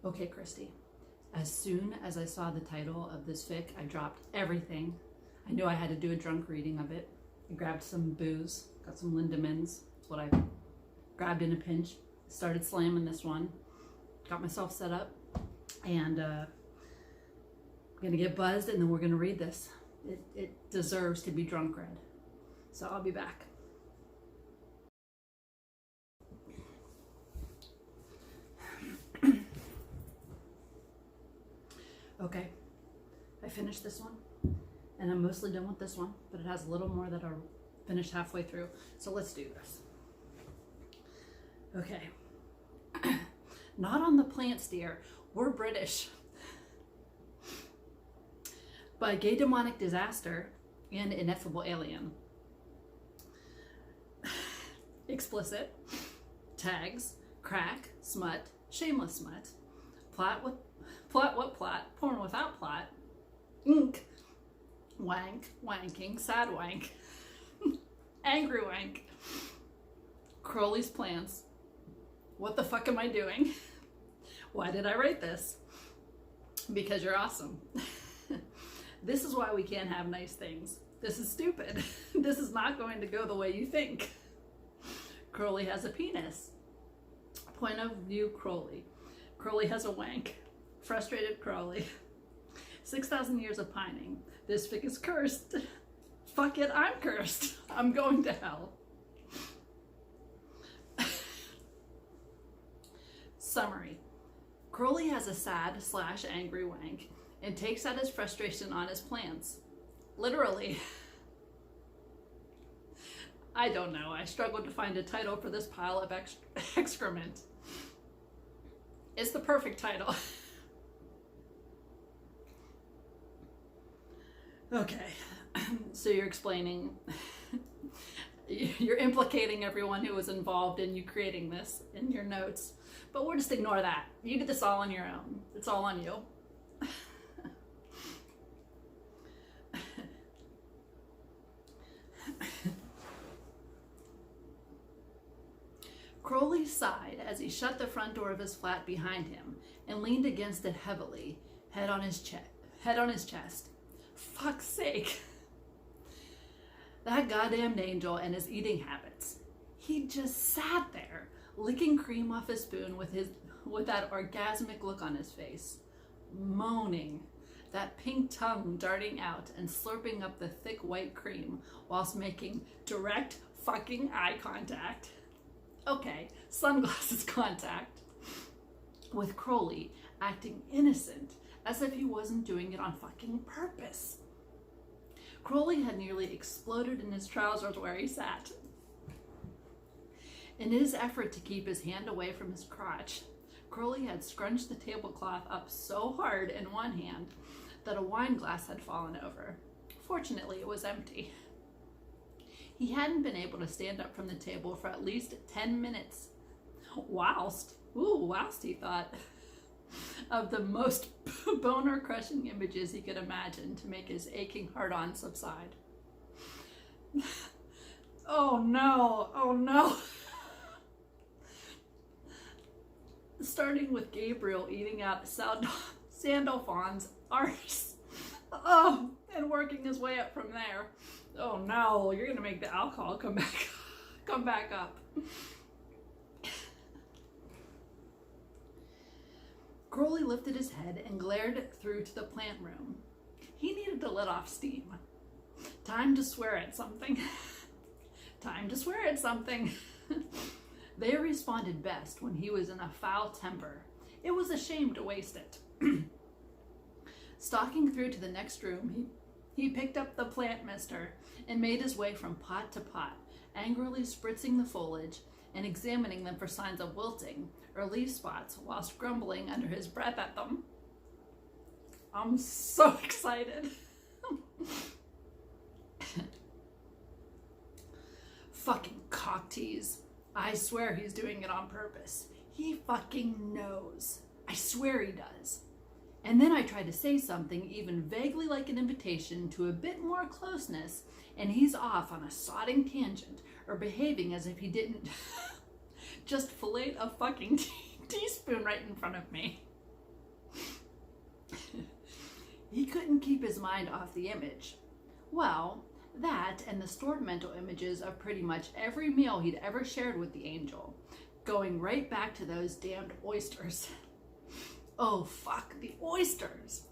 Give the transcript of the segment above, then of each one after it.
Okay, Christy. As soon as I saw the title of this fic, I dropped everything. I knew I had to do a drunk reading of it. I grabbed some booze, got some Lindemans. That's what I grabbed in a pinch. Started slamming this one. Got myself set up. And I'm gonna get buzzed and then we're gonna read this. It deserves to be drunk read. So I'll be back. Okay, I finished this one and I'm mostly done with this one, but it has a little more that are finished halfway through. So let's do this. Okay. Not on the plants, dear. We're British. By gay demonic disaster and ineffable alien. Explicit. Tags. Crack. Smut. Shameless smut. Plot what plot? Porn without plot. Ink. Wank. Wanking. Sad wank. Angry wank. Crowley's plants. What the fuck am I doing? Why did I write this? Because you're awesome. This is why we can't have nice things. This is stupid. This is not going to go the way you think. Crowley has a penis. Point of view, Crowley. Crowley has a wank. Frustrated Crowley. 6,000 years of pining. This fic is cursed. Fuck it, I'm cursed. I'm going to hell. Summary. Crowley has a sad/angry wank and takes out his frustration on his plants. Literally. I don't know. I struggled to find a title for this pile of excrement. It's the perfect title. Okay, so you're explaining, you're implicating everyone who was involved in you creating this in your notes, but we'll just ignore that. You did this all on your own. It's all on you. Crowley sighed as he shut the front door of his flat behind him and leaned against it heavily, head on his chest. Fuck's sake. That goddamned angel and his eating habits. He just sat there, licking cream off his spoon with that orgasmic look on his face, moaning, that pink tongue darting out and slurping up the thick white cream whilst making direct fucking eye contact. Okay, sunglasses contact. With Crowley acting innocent, as if he wasn't doing it on fucking purpose. Crowley had nearly exploded in his trousers where he sat. In his effort to keep his hand away from his crotch, Crowley had scrunched the tablecloth up so hard in one hand that a wine glass had fallen over. Fortunately, it was empty. He hadn't been able to stand up from the table for at least 10 minutes. Whilst he thought of the most boner-crushing images he could imagine to make his aching heart-on subside. Oh no. Starting with Gabriel eating out Sandalphon's arse. Oh, and working his way up from there. Oh no, you're gonna make the alcohol come back up. Crowley lifted his head and glared through to the plant room. He needed to let off steam. Time to swear at something. Time to swear at something. They responded best when he was in a foul temper. It was a shame to waste it. Stalking through to the next room, he picked up the plant mister and made his way from pot to pot, angrily spritzing the foliage and examining them for signs of wilting or leaf spots whilst grumbling under his breath at them. I'm so excited. Fucking cock tease. I swear he's doing it on purpose. He fucking knows. I swear he does. And then I try to say something even vaguely like an invitation to a bit more closeness, and he's off on a sodding tangent or behaving as if he didn't just fillet a fucking teaspoon right in front of me. He couldn't keep his mind off the image. Well, that and the stored mental images of pretty much every meal he'd ever shared with the angel, going right back to those damned oysters. Oh fuck, the oysters!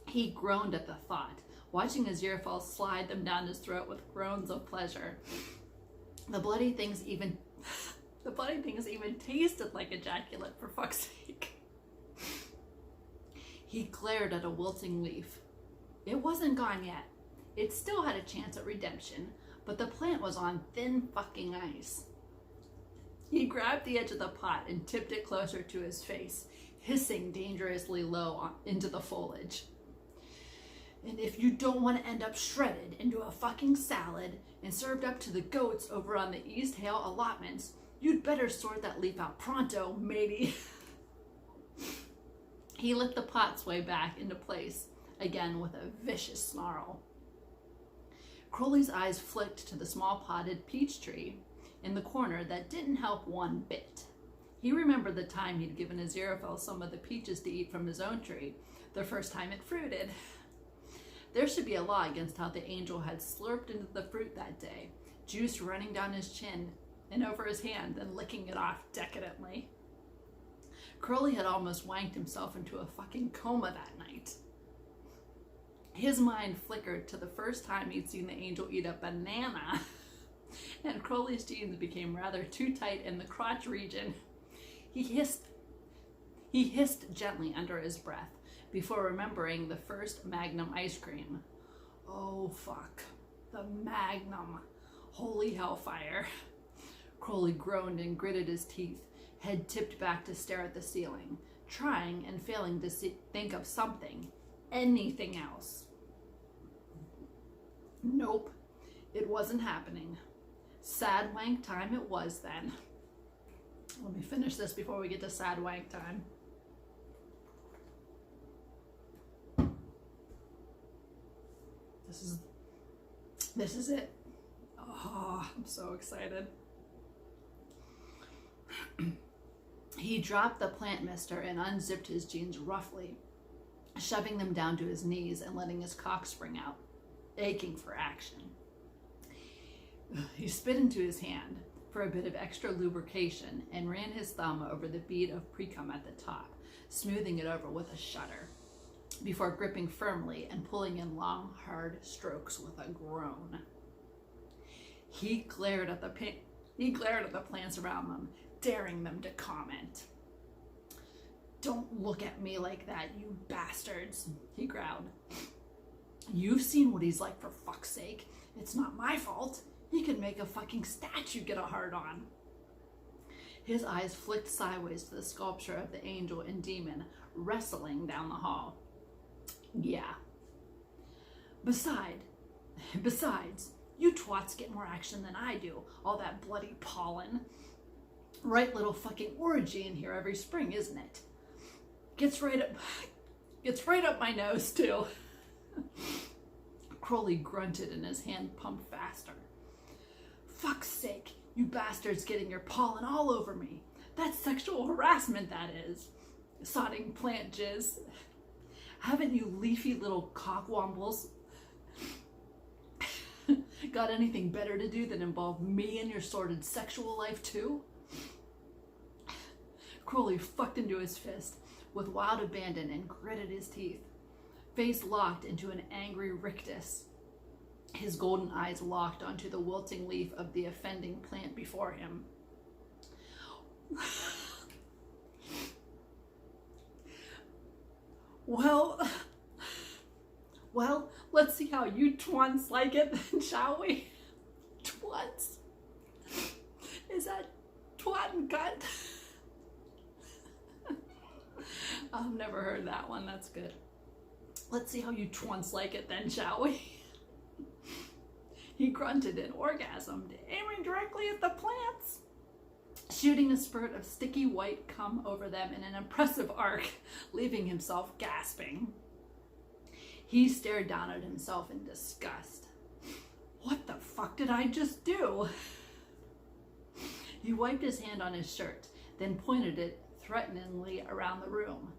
He groaned at the thought, watching Aziraphale slide them down his throat with groans of pleasure. The bloody things even tasted like ejaculate, for fuck's sake. He glared at a wilting leaf. It wasn't gone yet. It still had a chance at redemption, but the plant was on thin fucking ice. He grabbed the edge of the pot and tipped it closer to his face, hissing dangerously low into the foliage. And if you don't want to end up shredded into a fucking salad and served up to the goats over on the East Hale allotments, you'd better sort that leaf out pronto, matey. He let the pot sway back into place, again with a vicious snarl. Crowley's eyes flicked to the small potted peach tree in the corner that didn't help one bit. He remembered the time he'd given Aziraphale some of the peaches to eat from his own tree, the first time it fruited. There should be a law against how the angel had slurped into the fruit that day, juice running down his chin and over his hand, then licking it off decadently. Crowley had almost wanked himself into a fucking coma that night. His mind flickered to the first time he'd seen the angel eat a banana, and Crowley's jeans became rather too tight in the crotch region. He hissed gently under his breath before remembering the first Magnum ice cream. Oh fuck, the Magnum. Holy hellfire. Crowley groaned and gritted his teeth, head tipped back to stare at the ceiling, trying and failing to think of something, anything else. Nope, it wasn't happening. Sad wank time it was then. Let me finish this before we get to sad wank time. This is it. Oh, I'm so excited. He dropped the plant mister and unzipped his jeans roughly, shoving them down to his knees and letting his cock spring out, aching for action. He spit into his hand for a bit of extra lubrication and ran his thumb over the bead of pre-cum at the top, smoothing it over with a shudder, before gripping firmly and pulling in long, hard strokes with a groan. He glared at the plants around them, daring them to comment. "Don't look at me like that, you bastards," he growled. "You've seen what he's like, for fuck's sake. It's not my fault. He could make a fucking statue get a hard-on." His eyes flicked sideways to the sculpture of the angel and demon wrestling down the hall. Yeah. Besides, you twats get more action than I do, all that bloody pollen. Right little fucking orgy in here every spring, isn't it? Gets right up my nose, too. Crowley grunted and his hand pumped faster. "Fuck's sake, you bastards getting your pollen all over me. That's sexual harassment, that is. Sodding plant jizz. Haven't you leafy little cockwombles got anything better to do than involve me in your sordid sexual life, too?" Crowley fucked into his fist with wild abandon and gritted his teeth, face locked into an angry rictus. His golden eyes locked onto the wilting leaf of the offending plant before him. Well, let's see how you twants like it then, shall we? Twats? Is that twat and cunt? I've never heard that one. That's good. Let's see how you twants like it then, shall we? He grunted and orgasmed, aiming directly at the plants, shooting a spurt of sticky white cum over them in an impressive arc, leaving himself gasping. He stared down at himself in disgust. What the fuck did I just do? He wiped his hand on his shirt, then pointed it threateningly around the room.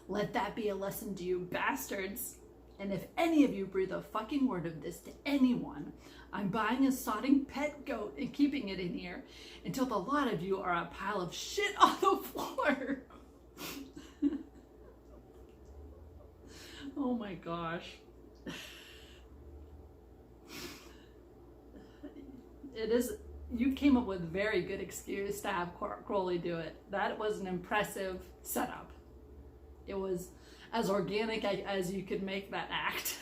Let that be a lesson to you bastards. And if any of you breathe a fucking word of this to anyone, I'm buying a sodding pet goat and keeping it in here until the lot of you are a pile of shit on the floor. Oh my gosh. It is, you came up with a very good excuse to have Crowley do it. That was an impressive setup. It was as organic as you could make that act.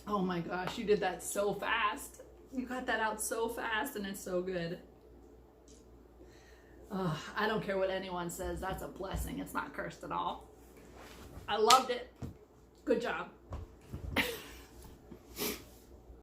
Oh my gosh, you did that so fast. You got that out so fast, and it's so good. I don't care what anyone says, that's a blessing. It's not cursed at all. I loved it. Good job.